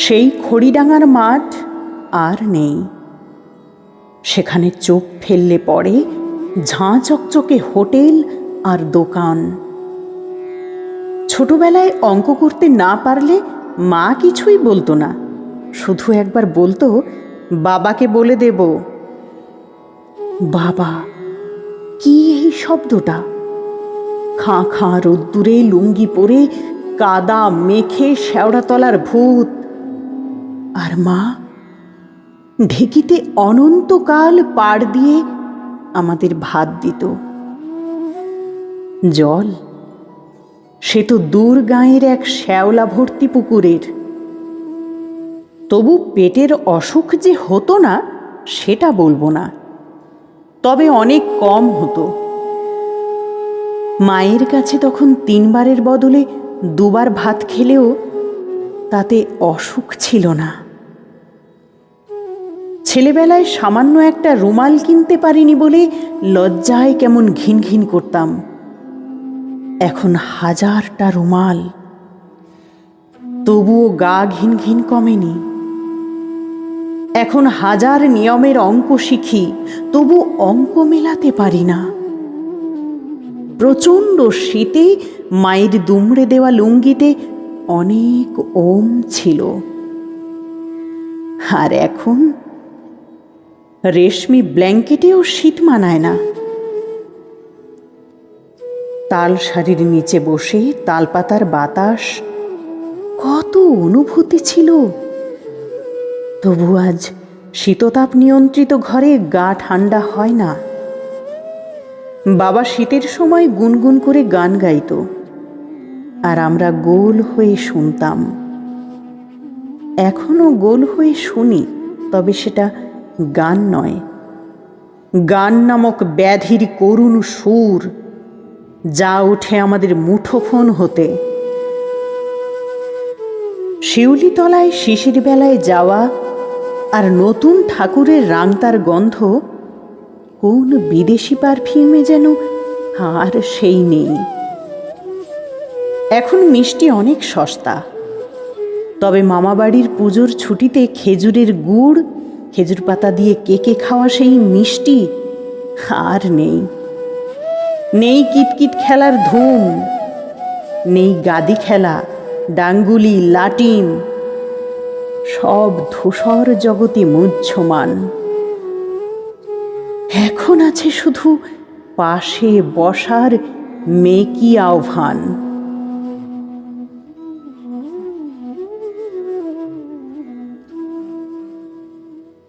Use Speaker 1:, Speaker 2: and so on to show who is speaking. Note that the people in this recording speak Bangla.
Speaker 1: সেই খড়িডাঙ্গার মাঠ আর নেই। সেখানে চোখ ফেললে পড়ে ঝাঁ চকচকে হোটেল আর দোকান। ছোটবেলায় অঙ্ক করতে না পারলে মা কিছুই বলতো না, শুধু একবার বলতো, বাবাকে বলে দেব। বাবা, কি এই শব্দটা? খাঁ খাঁ রোদ্দুরে লুঙ্গি পরে কাদা মেখে শেওড়াতলার ভূত। আর মা ঢেকিতে অনন্তকাল পাড় দিয়ে আমাদের ভাত দিত। জল সে তো দূর গাঁয়ের এক শ্যাওলা ভর্তি পুকুরের। তবু পেটের অসুখ যে হতো না সেটা বলবো না, তবে অনেক কম হতো। মায়ের কাছে তখন 3 বারের বদলে 2 বার ভাত খেলেও তাতে অসুখ ছিল না। ছেলেবেলায় সামান্য একটা রুমাল কিনতে পারিনি বলে লজ্জায় কেমন ঘিন ঘিন করতাম। এখন 1000টা রুমাল, তবুও গা ঘিন ঘিন কমেনি। এখন 1000 নিয়মের অঙ্ক শিখি, তবু অঙ্ক মেলাতে পারি না। প্রচণ্ড শীতে মায়ের দুমড়ে দেওয়া লুঙ্গিতে অনেক ওম ছিল। আর এখন রেশমি ব্ল্যাঙ্কেটেও শীত মানায় না। তাল শাড়ির নিচে বসে তালপাতার বাতাস, কত অনুভূতি ছিল। তবু আজ শীততাপ নিয়ন্ত্রিত ঘরে গা ঠান্ডা হয় না। বাবা শীতের সময় গুনগুন করে গান গাইত, আর আমরা গোল হয়ে শুনতাম। এখনো গোল হয়ে শুনি, তবে সেটা গান নয়, গান নামক ব্যাধির করুণ সুর, যা ওঠে আমাদের মুঠোফোন হতে। শিউলিতলায় শিশির বেলায় যাওয়া আর নতুন ঠাকুরের রাংতার গন্ধ, কোন বিদেশি পারফিউমে যেন আর সেই নেই। এখন মিষ্টি অনেক সস্তা, তবে মামাবাড়ির পুজোর ছুটিতে খেজুরের গুড়, খেজুর পাতা দিয়ে কেকে খাওয়া সেই মিষ্টি আর নেই। নেই কিতকিত খেলার ধুম, নেই গাদি খেলা, ডাঙ্গুলি, লাটিম, সব ধূসর জগতে মুহ্যমান। এখন আছে শুধু পাশে বসার মেকি আহ্বান।